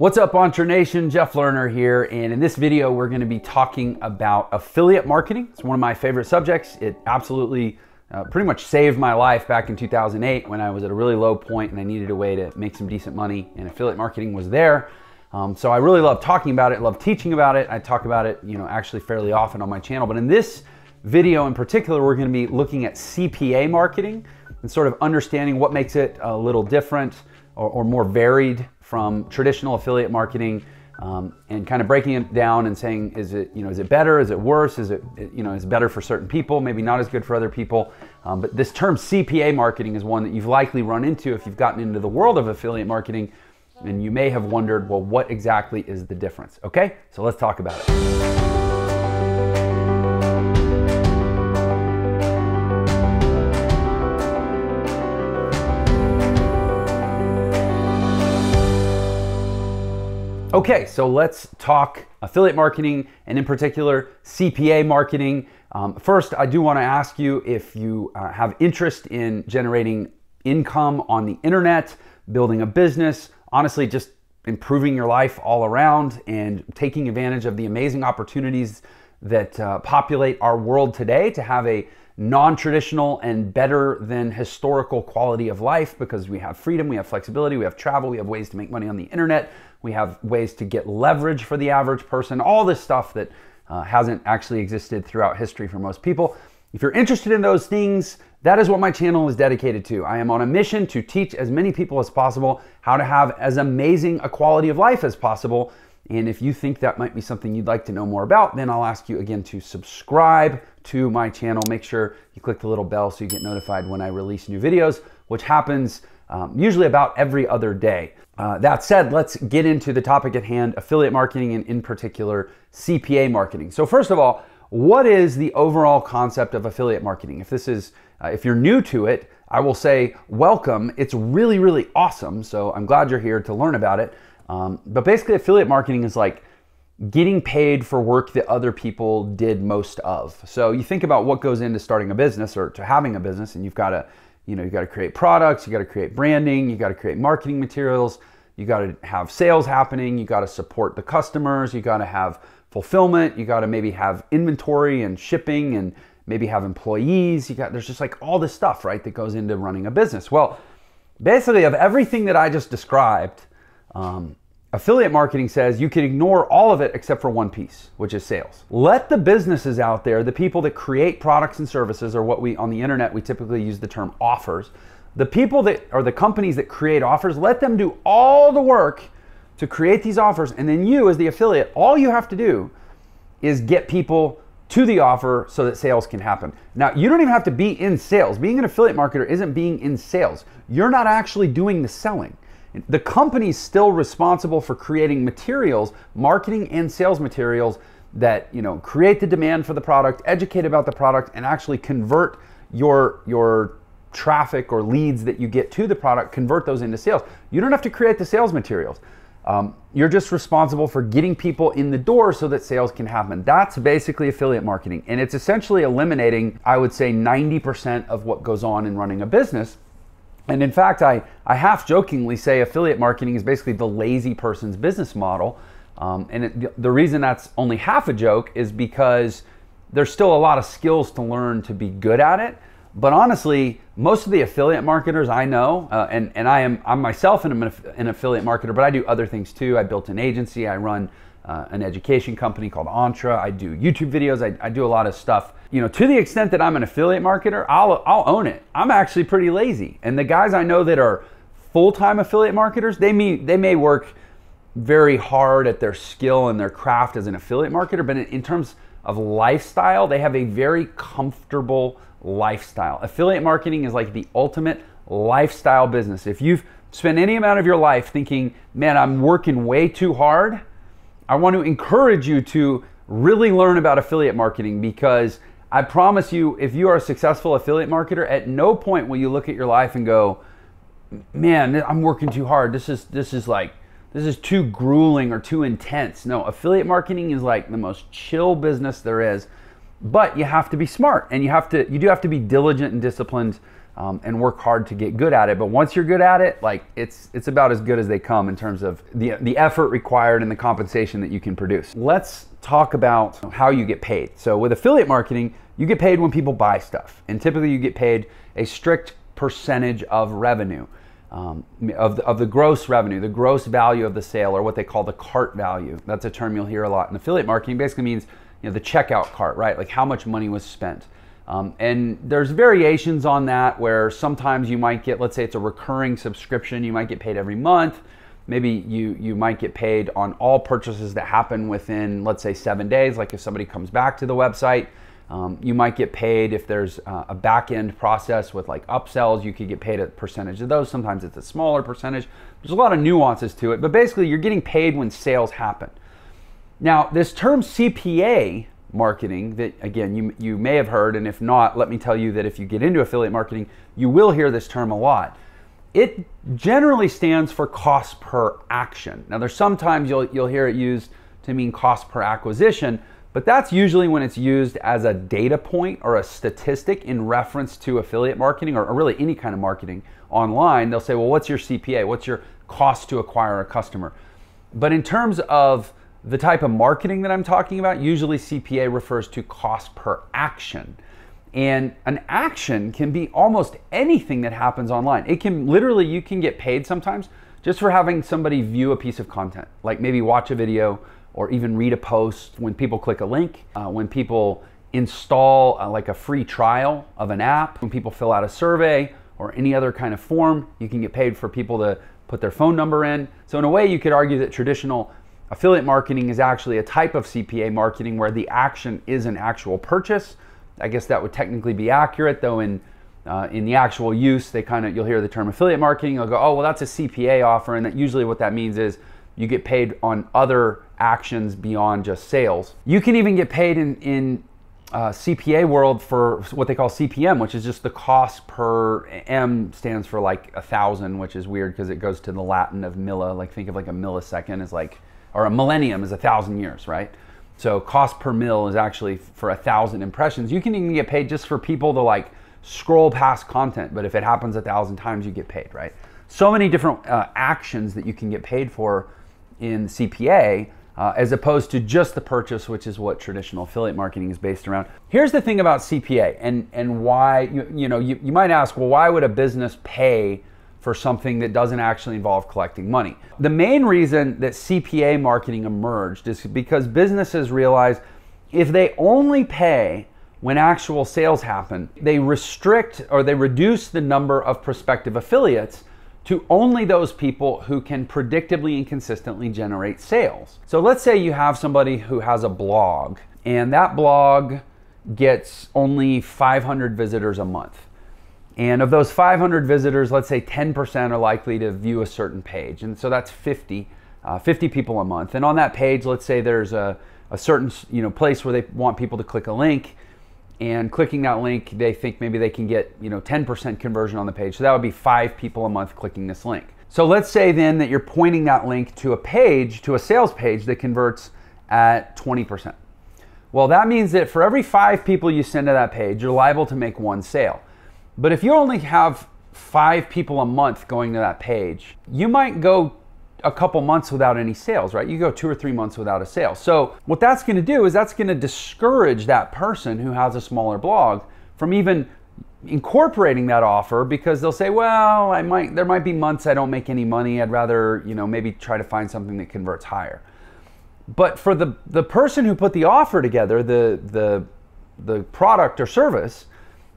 What's up, Entre Nation? Jeff Lerner here, and in this video we're going to be talking about affiliate marketing. It's one of my favorite subjects. It absolutely pretty much saved my life back in 2008 when I was at a really low point and I needed a way to make some decent money, and affiliate marketing was there. So I really love talking about it, love teaching about it. I talk about it, actually fairly often on my channel. But in this video in particular, we're going to be looking at CPA marketing and sort of understanding what makes it a little different or more varied from traditional affiliate marketing, and kind of breaking it down and saying, is it better? Is it worse? Is it better for certain people? Maybe not as good for other people. But this term CPA marketing is one that you've likely run into if you've gotten into the world of affiliate marketing, and you may have wondered, well, what exactly is the difference? Okay, so let's talk about it. Okay, so let's talk affiliate marketing, and in particular CPA marketing. First, I do want to ask you if you have interest in generating income on the internet, building a business, honestly just improving your life all around and taking advantage of the amazing opportunities that populate our world today to have a non-traditional and better than historical quality of life, because we have freedom, we have flexibility, we have travel, we have ways to make money on the internet, we have ways to get leverage for the average person, all this stuff that hasn't actually existed throughout history for most people. If you're interested in those things, that is what my channel is dedicated to. I am on a mission to teach as many people as possible how to have as amazing a quality of life as possible. And if you think that might be something you'd like to know more about, then I'll ask you again to subscribe to my channel. Make sure you click the little bell so you get notified when I release new videos, which happens usually about every other day. That said, let's get into the topic at hand, affiliate marketing, and in particular, CPA marketing. So first of all, what is the overall concept of affiliate marketing? If you're new to it, I will say welcome. It's really, really awesome. So I'm glad you're here to learn about it. But basically, affiliate marketing is like getting paid for work that other people did most of. So you think about what goes into starting a business or to having a business, and you've got to create products, you got to create branding, you got to create marketing materials, you got to have sales happening, you got to support the customers, you got to have fulfillment, you got to maybe have inventory and shipping, and maybe have employees. There's just like all this stuff, right, that goes into running a business. Well, basically, of everything that I just described, affiliate marketing says you can ignore all of it except for one piece, which is sales. Let the businesses out there, the people that create products and services, or what on the internet we typically use the term offers, the people that are the companies that create offers, let them do all the work to create these offers, and then you as the affiliate, all you have to do is get people to the offer so that sales can happen. Now, you don't even have to be in sales. Being an affiliate marketer isn't being in sales. You're not actually doing the selling. The company's still responsible for creating materials, marketing and sales materials that create the demand for the product, educate about the product, and actually convert your traffic or leads that you get to the product, convert those into sales. You don't have to create the sales materials. You're just responsible for getting people in the door so that sales can happen. That's basically affiliate marketing. And it's essentially eliminating, I would say, 90% of what goes on in running a business. And in fact, I half jokingly say affiliate marketing is basically the lazy person's business model. The reason that's only half a joke is because there's still a lot of skills to learn to be good at it. But honestly, most of the affiliate marketers I know, and I'm myself an affiliate marketer, but I do other things too. I built an agency. I run an education company called Entre. I do YouTube videos. I do a lot of stuff. To the extent that I'm an affiliate marketer, I'll own it. I'm actually pretty lazy. And the guys I know that are full-time affiliate marketers, they may work very hard at their skill and their craft as an affiliate marketer, but in terms of lifestyle, they have a very comfortable lifestyle. Affiliate marketing is like the ultimate lifestyle business. If you've spent any amount of your life thinking, man, I'm working way too hard, I want to encourage you to really learn about affiliate marketing, because I promise you, if you are a successful affiliate marketer, at no point will you look at your life and go, man, I'm working too hard. This is too grueling or too intense. No, affiliate marketing is like the most chill business there is. But you have to be smart, and you do have to be diligent and disciplined and work hard to get good at it. But once you're good at it, like it's about as good as they come in terms of the effort required and the compensation that you can produce. Let's talk about how you get paid. So with affiliate marketing, you get paid when people buy stuff, and typically you get paid a strict percentage of revenue, of the gross revenue, the gross value of the sale, or what they call the cart value. That's a term you'll hear a lot in affiliate marketing. Basically means, you know, the checkout cart, right? Like how much money was spent. And there's variations on that where sometimes you might get, let's say it's a recurring subscription, you might get paid every month. Maybe you might get paid on all purchases that happen within, let's say, 7 days. Like if somebody comes back to the website, you might get paid if there's a back-end process with like upsells, you could get paid a percentage of those. Sometimes it's a smaller percentage. There's a lot of nuances to it, but basically you're getting paid when sales happen. Now, this term CPA marketing that, again, you may have heard, and if not, let me tell you that if you get into affiliate marketing, you will hear this term a lot. It generally stands for cost per action. Now, there's sometimes you'll hear it used to mean cost per acquisition, but that's usually when it's used as a data point or a statistic in reference to affiliate marketing, or really any kind of marketing online. They'll say, well, what's your CPA? What's your cost to acquire a customer? But in terms of the type of marketing that I'm talking about, usually CPA refers to cost per action. And an action can be almost anything that happens online. It can literally, you can get paid sometimes just for having somebody view a piece of content, like maybe watch a video or even read a post. When people click a link, when people install like a free trial of an app, when people fill out a survey or any other kind of form, you can get paid for people to put their phone number in. So in a way, you could argue that traditional affiliate marketing is actually a type of CPA marketing where the action is an actual purchase. I guess that would technically be accurate, though in the actual use, you'll hear the term affiliate marketing, you'll go, oh, well, that's a CPA offer, and that usually what that means is you get paid on other actions beyond just sales. You can even get paid in CPA world for what they call CPM, which is just the cost per, M stands for like 1,000, which is weird because it goes to the Latin of milla, like think of like a millisecond is like, or a millennium is 1,000 years, right? So cost per mil is actually for 1,000 impressions. You can even get paid just for people to like scroll past content, but if it happens 1,000 times, you get paid, right? So many different actions that you can get paid for in CPA, as opposed to just the purchase, which is what traditional affiliate marketing is based around. Here's the thing about CPA and why, you might ask, well, why would a business pay for something that doesn't actually involve collecting money? The main reason that CPA marketing emerged is because businesses realize if they only pay when actual sales happen, they restrict or they reduce the number of prospective affiliates to only those people who can predictably and consistently generate sales. So let's say you have somebody who has a blog, and that blog gets only 500 visitors a month. And of those 500 visitors, let's say 10% are likely to view a certain page. And so that's 50 people a month. And on that page, let's say there's a certain place where they want people to click a link. And clicking that link, they think maybe they can get 10% conversion on the page. So that would be 5 people a month clicking this link. So let's say then that you're pointing that link to a page, to a sales page that converts at 20%. Well, that means that for every 5 people you send to that page, you're liable to make 1 sale. But if you only have 5 people a month going to that page, you might go a couple months without any sales, right? You go 2 or 3 months without a sale. So what that's going to do is that's going to discourage that person who has a smaller blog from even incorporating that offer, because they'll say, well, there might be months I don't make any money. I'd rather, maybe try to find something that converts higher. But for the person who put the offer together, the product or service,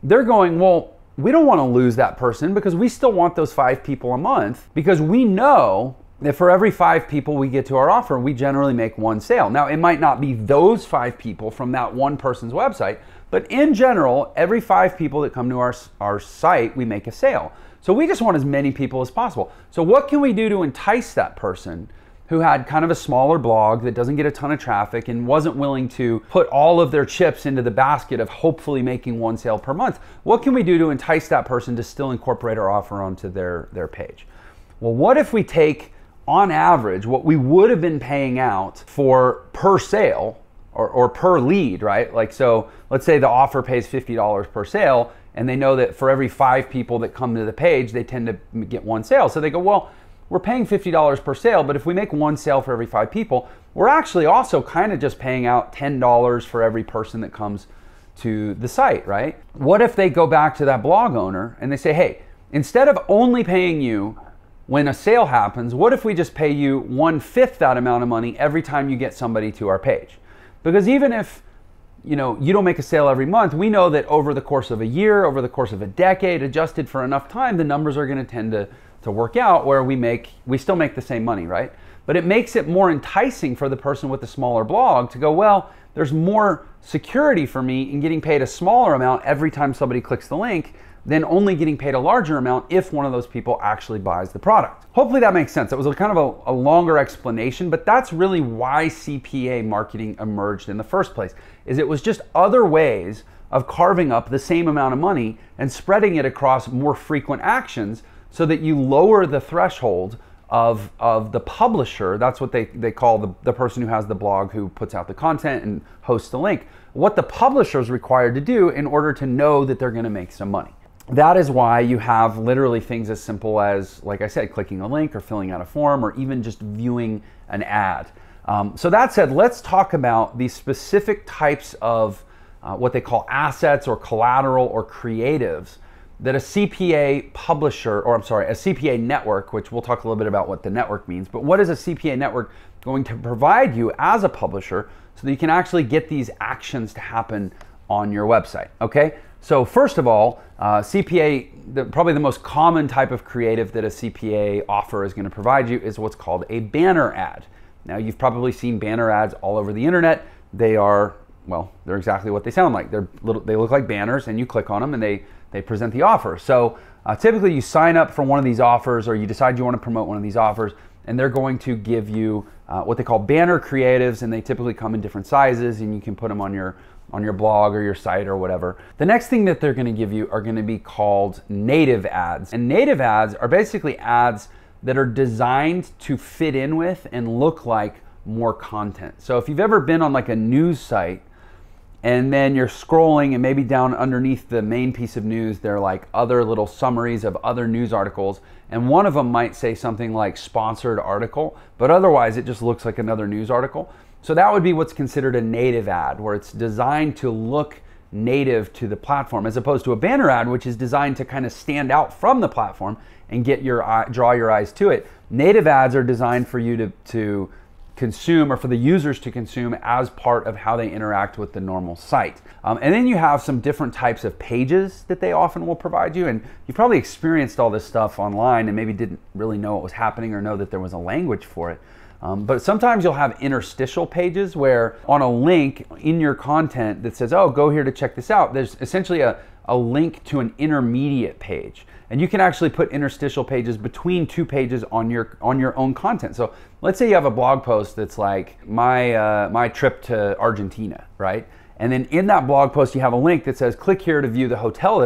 they're going, well, we don't want to lose that person because we still want those 5 people a month, because we know that for every 5 people we get to our offer, we generally make 1 sale. Now, it might not be those 5 people from that one person's website, but in general, every 5 people that come to our site, we make a sale. So we just want as many people as possible. So what can we do to entice that person who had kind of a smaller blog that doesn't get a ton of traffic and wasn't willing to put all of their chips into the basket of hopefully making 1 sale per month? What can we do to entice that person to still incorporate our offer onto their page? Well, what if we take, on average, what we would have been paying out for per sale or per lead, right? Like, so let's say the offer pays $50 per sale, and they know that for every 5 people that come to the page, they tend to get 1 sale. So they go, well, we're paying $50 per sale, but if we make 1 sale for every 5 people, we're actually also kind of just paying out $10 for every person that comes to the site, right? What if they go back to that blog owner and they say, hey, instead of only paying you when a sale happens, what if we just pay you 1/5 that amount of money every time you get somebody to our page? Because even if you don't make a sale every month, we know that over the course of a year, over the course of a decade, adjusted for enough time, the numbers are going to tend to work out where we still make the same money, right? But it makes it more enticing for the person with the smaller blog to go, well, there's more security for me in getting paid a smaller amount every time somebody clicks the link than only getting paid a larger amount if one of those people actually buys the product. Hopefully that makes sense. It was kind of a longer explanation, but that's really why CPA marketing emerged in the first place, is it was just other ways of carving up the same amount of money and spreading it across more frequent actions so that you lower the threshold of the publisher. That's what they call the person who has the blog, who puts out the content and hosts the link, what the publisher is required to do in order to know that they're going to make some money. That is why you have literally things as simple as, like I said, clicking a link or filling out a form or even just viewing an ad. So that said, let's talk about these specific types of what they call assets or collateral or creatives that a CPA publisher, or I'm sorry, a CPA network, which we'll talk a little bit about what the network means, but what is a CPA network going to provide you as a publisher so that you can actually get these actions to happen on your website, okay? So first of all, CPA, probably the most common type of creative that a CPA offer is going to provide you is what's called a banner ad. Now, you've probably seen banner ads all over the internet. They are, well, they're exactly what they sound like. They look like banners, and you click on them and they present the offer. So typically you sign up for one of these offers, or you decide you want to promote one of these offers, and they're going to give you what they call banner creatives, and they typically come in different sizes, and you can put them on your blog or your site or whatever. The next thing that they're going to give you are going to be called native ads. And native ads are basically ads that are designed to fit in with and look like more content. So if you've ever been on like a news site and then you're scrolling and maybe down underneath the main piece of news, there are like other little summaries of other news articles, and one of them might say something like sponsored article, but otherwise it just looks like another news article. So that would be what's considered a native ad, where it's designed to look native to the platform, as opposed to a banner ad, which is designed to kind of stand out from the platform and draw your eyes to it. Native ads are designed for you to consume, or for the users to consume as part of how they interact with the normal site. And then you have some different types of pages that they often will provide you. And you've probably experienced all this stuff online and maybe didn't really know what was happening or know that there was a language for it. But sometimes you'll have interstitial pages where on a link in your content that says, oh, go here to check this out, there's essentially a link to an intermediate page. And you can actually put interstitial pages between 2 pages on your own content. So let's say you have a blog post that's like my trip to Argentina, right? And then in that blog post you have a link that says click here to view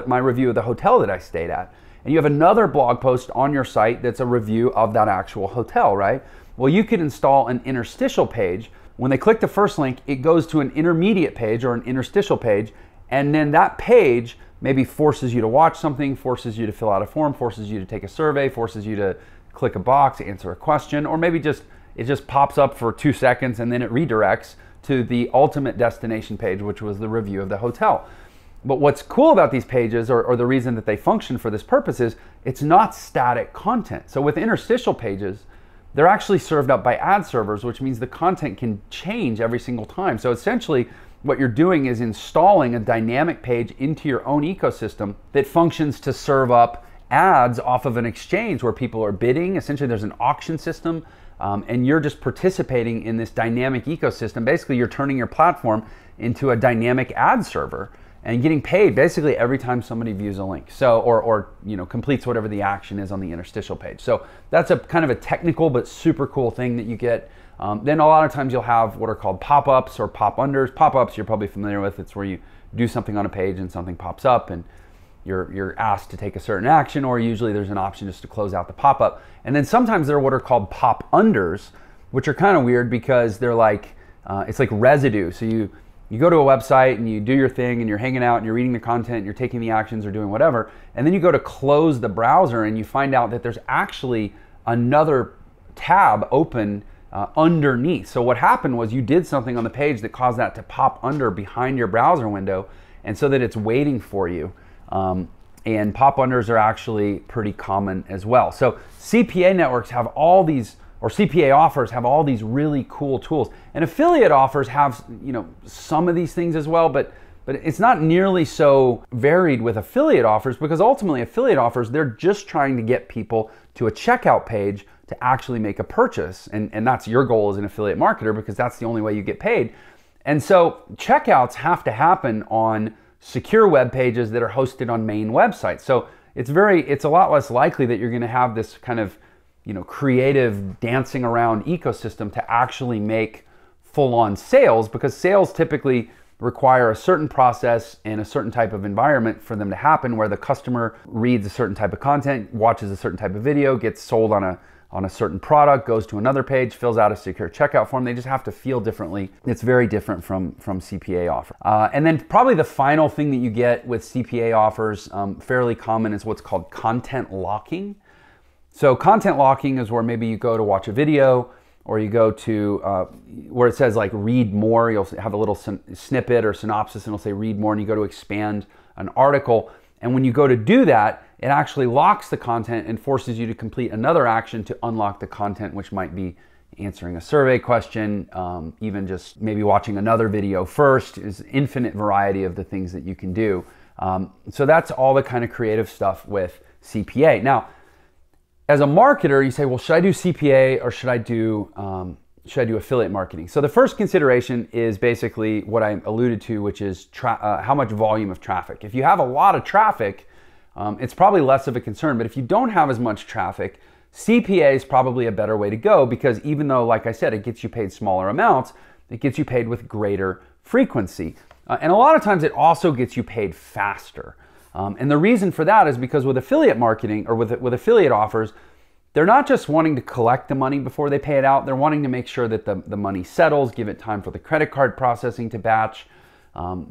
my review of the hotel that I stayed at. And you have another blog post on your site that's a review of that actual hotel, right? Well, you could install an interstitial page. When they click the first link, it goes to an intermediate page or an interstitial page, and then that page maybe forces you to watch something, forces you to fill out a form, forces you to take a survey, forces you to click a box, answer a question, or maybe it just pops up for 2 seconds and then it redirects to the ultimate destination page, which was the review of the hotel. But what's cool about these pages, or the reason that they function for this purpose, is it's not static content. So with interstitial pages, they're actually served up by ad servers, which means the content can change every single time. So essentially, what you're doing is installing a dynamic page into your own ecosystem that functions to serve up ads off of an exchange where people are bidding. Essentially, there's an auction system, and you're just participating in this dynamic ecosystem. Basically, you're turning your platform into a dynamic ad server and getting paid basically every time somebody views a link. So, or completes whatever the action is on the interstitial page. So that's a kind of a technical but super cool thing that you get. Then a lot of times you'll have what are called pop-ups or pop-unders. Pop-ups you're probably familiar with. It's where you do something on a page and something pops up and you're asked to take a certain action, or usually there's an option just to close out the pop-up. And then sometimes there are what are called pop-unders, which are kind of weird because they're like, it's like residue. So you go to a website and you do your thing and you're hanging out and you're reading the content, you're taking the actions or doing whatever, and then you go to close the browser and you find out that there's actually another tab open underneath. So what happened was you did something on the page that caused that to pop under behind your browser window, and so that it's waiting for you. And pop unders are actually pretty common as well. So CPA networks have all these, or CPA offers have all these really cool tools. And affiliate offers have, some of these things as well, but it's not nearly so varied with affiliate offers, because ultimately affiliate offers, they're just trying to get people to a checkout page to actually make a purchase. And that's your goal as an affiliate marketer, because that's the only way you get paid. And so checkouts have to happen on secure web pages that are hosted on main websites. So it's a lot less likely that you're going to have this kind of, creative dancing around ecosystem to actually make full-on sales, because sales typically require a certain process and a certain type of environment for them to happen, where the customer reads a certain type of content, watches a certain type of video, gets sold on a certain product, goes to another page, fills out a secure checkout form. They just have to feel differently. It's very different from CPA offer. And then probably the final thing that you get with CPA offers, fairly common, is what's called content locking. So content locking is where maybe you go to watch a video, or you go to where it says like read more. You'll have a little snippet or synopsis and it'll say read more, and you go to expand an article. And when you go to do that, it actually locks the content and forces you to complete another action to unlock the content, which might be answering a survey question, even just maybe watching another video first. Is infinite variety of the things that you can do. So that's all the kind of creative stuff with CPA. Now, as a marketer, you say, well, should I do CPA or should I do affiliate marketing? So the first consideration is basically what I alluded to, which is how much volume of traffic. If you have a lot of traffic, it's probably less of a concern. But if you don't have as much traffic, CPA is probably a better way to go, because even though, like I said, it gets you paid smaller amounts, it gets you paid with greater frequency. And a lot of times it also gets you paid faster. And the reason for that is because with affiliate marketing, or with affiliate offers, they're not just wanting to collect the money before they pay it out. They're wanting to make sure that the money settles, give it time for the credit card processing to batch.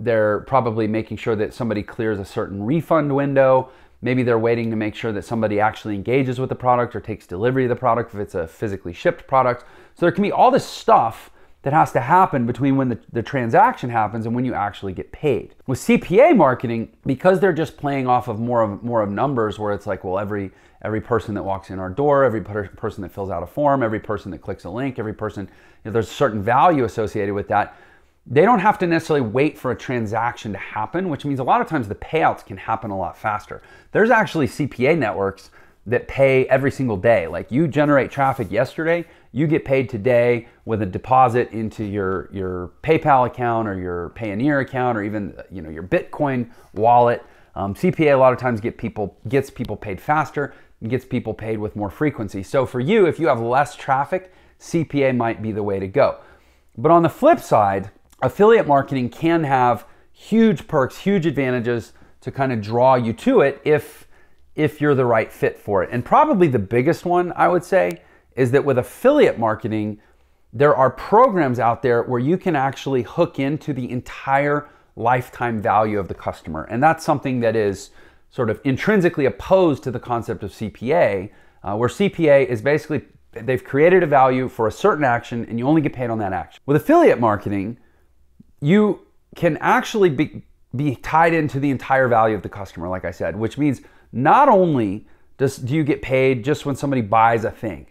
They're probably making sure that somebody clears a certain refund window. Maybe they're waiting to make sure that somebody actually engages with the product or takes delivery of the product if it's a physically shipped product. So there can be all this stuff that has to happen between when the transaction happens and when you actually get paid. With CPA marketing, because they're just playing off of more of numbers, where it's like, well, every person that walks in our door, every person that fills out a form, every person that clicks a link, every person, there's a certain value associated with that. They don't have to necessarily wait for a transaction to happen, which means a lot of times the payouts can happen a lot faster. There's actually CPA networks that pay every single day. Like, you generate traffic yesterday, you get paid today with a deposit into your PayPal account or your Payoneer account, or even your Bitcoin wallet. CPA a lot of times gets people paid faster and gets people paid with more frequency. So for you, if you have less traffic, CPA might be the way to go. But on the flip side, affiliate marketing can have huge perks, huge advantages to kind of draw you to it if you're the right fit for it. And probably the biggest one, I would say, is that with affiliate marketing, there are programs out there where you can actually hook into the entire lifetime value of the customer. And that's something that is sort of intrinsically opposed to the concept of CPA, where CPA is basically, they've created a value for a certain action and you only get paid on that action. With affiliate marketing, you can actually be tied into the entire value of the customer, like I said, which means not only do you get paid just when somebody buys a thing,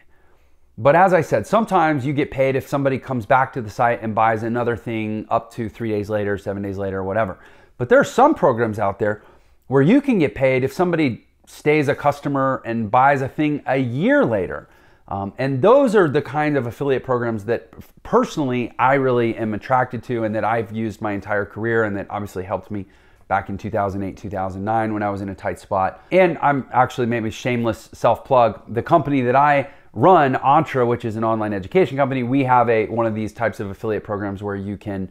but as I said, sometimes you get paid if somebody comes back to the site and buys another thing up to 3 days later, 7 days later, or whatever. But there are some programs out there where you can get paid if somebody stays a customer and buys a thing a year later. And those are the kind of affiliate programs that personally I really am attracted to, and that I've used my entire career, and that obviously helped me back in 2008, 2009 when I was in a tight spot. And I'm actually, maybe shameless self-plug, the company that I run, Entre, which is an online education company, we have one of these types of affiliate programs where you can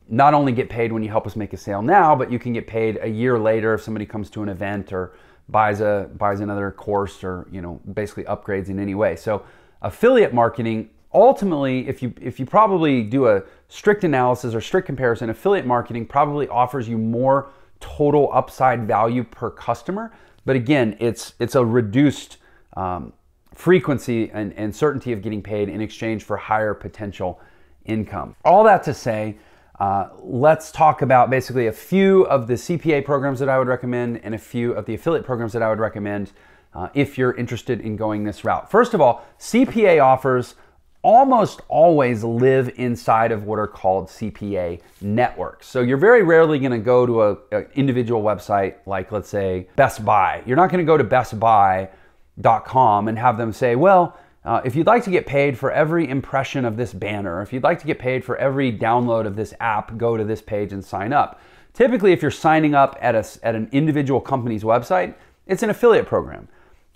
not only get paid when you help us make a sale now, but you can get paid a year later if somebody comes to an event or buys another course, or basically upgrades in any way. So affiliate marketing ultimately, if you probably do a strict analysis or strict comparison, affiliate marketing probably offers you more total upside value per customer. But again, it's a reduced frequency and certainty of getting paid in exchange for higher potential income. All that to say, let's talk about basically a few of the CPA programs that I would recommend and a few of the affiliate programs that I would recommend if you're interested in going this route. First of all, CPA offers almost always live inside of what are called CPA networks. So you're very rarely going to go to an individual website like, let's say, Best Buy. You're not going to go to bestbuy.com and have them say, well, if you'd like to get paid for every impression of this banner, if you'd like to get paid for every download of this app, go to this page and sign up. Typically, if you're signing up at an individual company's website, it's an affiliate program.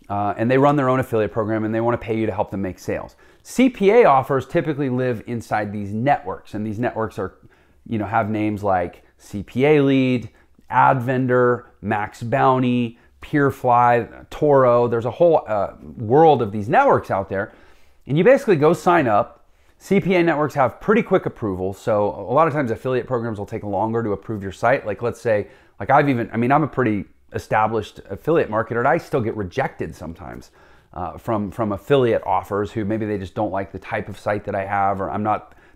And they run their own affiliate program and they want to pay you to help them make sales. CPA offers typically live inside these networks, and these networks are, have names like CPA Lead, Ad Vendor, Max Bounty, Peerfly, Toro. There's a whole world of these networks out there, and you basically go sign up. CPA networks have pretty quick approval, so a lot of times affiliate programs will take longer to approve your site. Like, let's say, like I'm a pretty established affiliate marketer, and I still get rejected sometimes from affiliate offers who maybe they just don't like the type of site that I have, or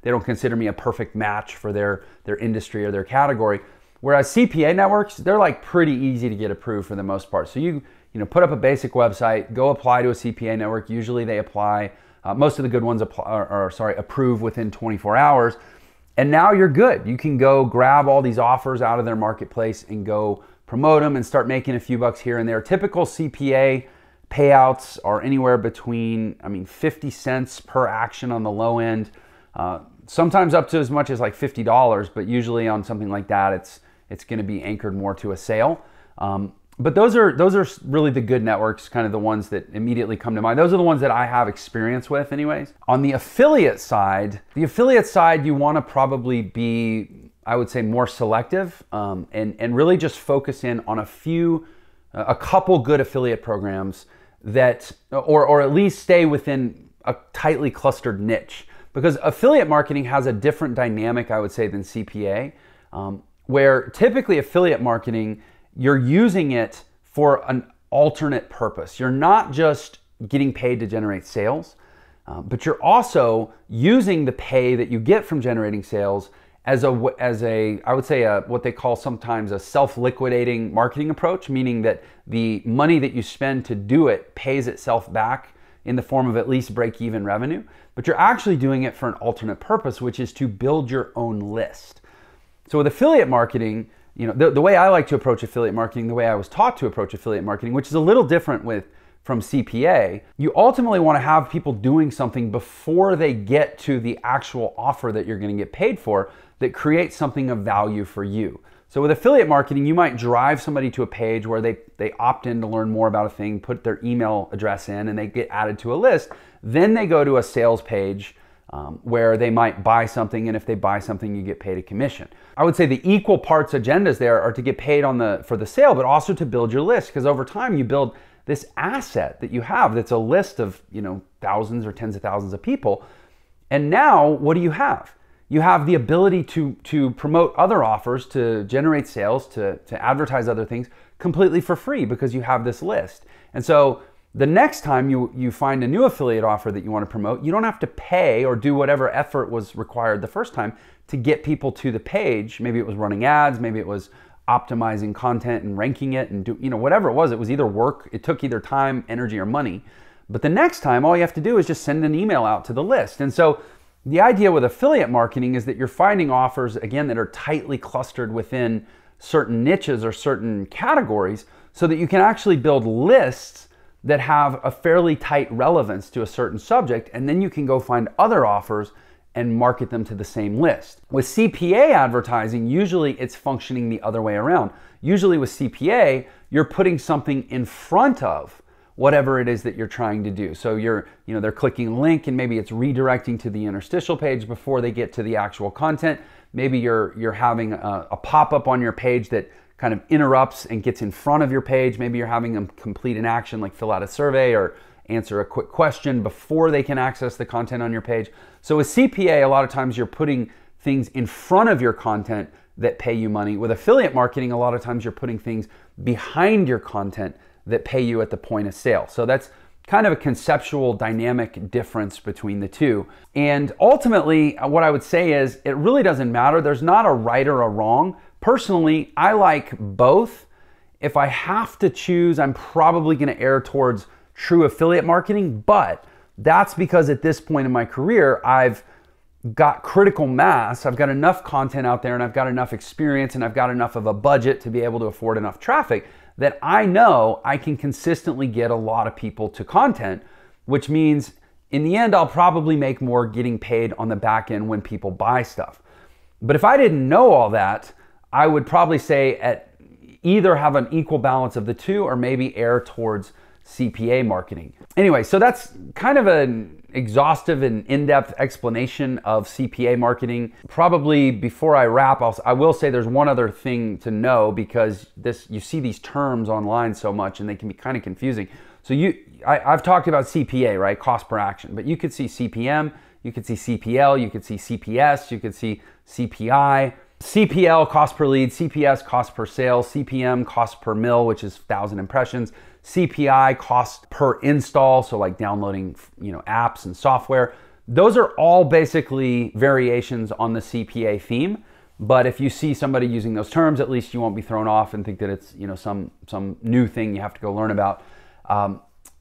they don't consider me a perfect match for their industry or their category. Whereas CPA networks, they're like pretty easy to get approved for the most part. So you put up a basic website, go apply to a CPA network. Usually they apply. Most of the good ones approve within 24 hours. And now you're good. You can go grab all these offers out of their marketplace and go promote them and start making a few bucks here and there. Typical CPA payouts are anywhere between, 50 cents per action on the low end, sometimes up to as much as like $50, but usually on something like that, it's going to be anchored more to a sale. But those are really the good networks, kind of the ones that immediately come to mind. Those are the ones that I have experience with anyways. On the affiliate side, you want to probably be, I would say, more selective and really just focus in on a couple good affiliate programs that, or at least stay within a tightly clustered niche. Because affiliate marketing has a different dynamic, I would say, than CPA, where typically affiliate marketing, you're using it for an alternate purpose. You're not just getting paid to generate sales, but you're also using the pay that you get from generating sales as I would say what they call sometimes a self-liquidating marketing approach, meaning that the money that you spend to do it pays itself back in the form of at least break-even revenue, but you're actually doing it for an alternate purpose, which is to build your own list. So with affiliate marketing, the way I like to approach affiliate marketing, the way I was taught to approach affiliate marketing, which is a little different from CPA, you ultimately want to have people doing something before they get to the actual offer that you're going to get paid for that creates something of value for you. So with affiliate marketing, you might drive somebody to a page where they opt in to learn more about a thing, put their email address in, and they get added to a list. Then they go to a sales page where they might buy something, and if they buy something, you get paid a commission. I would say the equal parts agendas there are to get paid for the sale, but also to build your list, because over time you build this asset that you have that's a list of thousands or tens of thousands of people. And now what do you have? You have the ability to promote other offers, to generate sales, to advertise other things completely for free because you have this list. And so the next time you find a new affiliate offer that you want to promote, you don't have to pay or do whatever effort was required the first time to get people to the page. Maybe it was running ads, maybe it was optimizing content and ranking it and whatever it was either work, it took either time, energy, or money. But the next time, all you have to do is just send an email out to the list. And so the idea with affiliate marketing is that you're finding offers, again, that are tightly clustered within certain niches or certain categories so that you can actually build lists that have a fairly tight relevance to a certain subject, and then you can go find other offers and market them to the same list. With CPA advertising, usually it's functioning the other way around. Usually with CPA, you're putting something in front of whatever it is that you're trying to do. So they're clicking a link and maybe it's redirecting to the interstitial page before they get to the actual content. Maybe you're having a pop-up on your page that kind of interrupts and gets in front of your page. Maybe you're having them complete an action like fill out a survey or answer a quick question before they can access the content on your page. So with CPA, a lot of times you're putting things in front of your content that pay you money. With affiliate marketing, a lot of times you're putting things behind your content that pay you at the point of sale. So that's kind of a conceptual dynamic difference between the two. And ultimately, what I would say is it really doesn't matter. There's not a right or a wrong. Personally, I like both. If I have to choose, I'm probably going to err towards true affiliate marketing, but that's because at this point in my career, I've got critical mass. I've got enough content out there and I've got enough experience and I've got enough of a budget to be able to afford enough traffic that I know I can consistently get a lot of people to content, which means in the end, I'll probably make more getting paid on the back end when people buy stuff. But if I didn't know all that, I would probably say either have an equal balance of the two or maybe err towards CPA marketing. Anyway, so that's kind of an exhaustive and in-depth explanation of CPA marketing. Probably before I wrap, I will say there's one other thing to know, because you see these terms online so much and they can be kind of confusing. So I've talked about CPA, right? Cost per action, but you could see CPM, you could see CPL, you could see CPS, you could see CPI. CPL, cost per lead, CPS, cost per sale, CPM, cost per mil, which is 1,000 impressions, CPI, cost per install, so like downloading, apps and software. Those are all basically variations on the CPA theme. But if you see somebody using those terms, at least you won't be thrown off and think that it's some new thing you have to go learn about.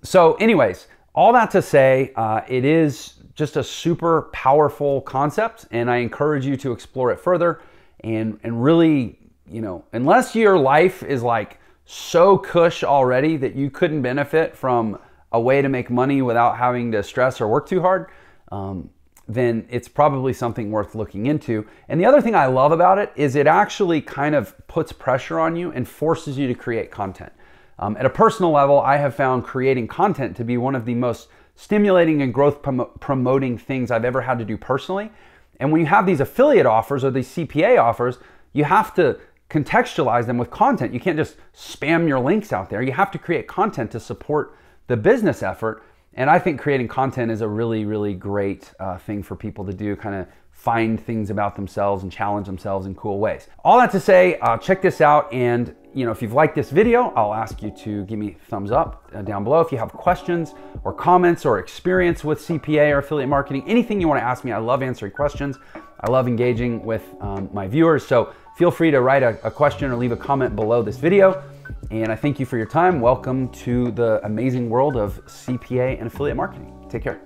So anyways, all that to say, it is just a super powerful concept, and I encourage you to explore it further. And really, unless your life is like so cush already that you couldn't benefit from a way to make money without having to stress or work too hard, then it's probably something worth looking into. And the other thing I love about it is it actually kind of puts pressure on you and forces you to create content. At a personal level, I have found creating content to be one of the most stimulating and growth promoting things I've ever had to do personally. And when you have these affiliate offers or these CPA offers, you have to contextualize them with content. You can't just spam your links out there. You have to create content to support the business effort. And I think creating content is a really, really great thing for people to do, kind of find things about themselves and challenge themselves in cool ways. All that to say, check this out. And if you've liked this video, I'll ask you to give me a thumbs up down below. If you have questions or comments or experience with CPA or affiliate marketing, anything you want to ask me, I love answering questions. I love engaging with my viewers. So feel free to write a question or leave a comment below this video. And I thank you for your time. Welcome to the amazing world of CPA and affiliate marketing. Take care.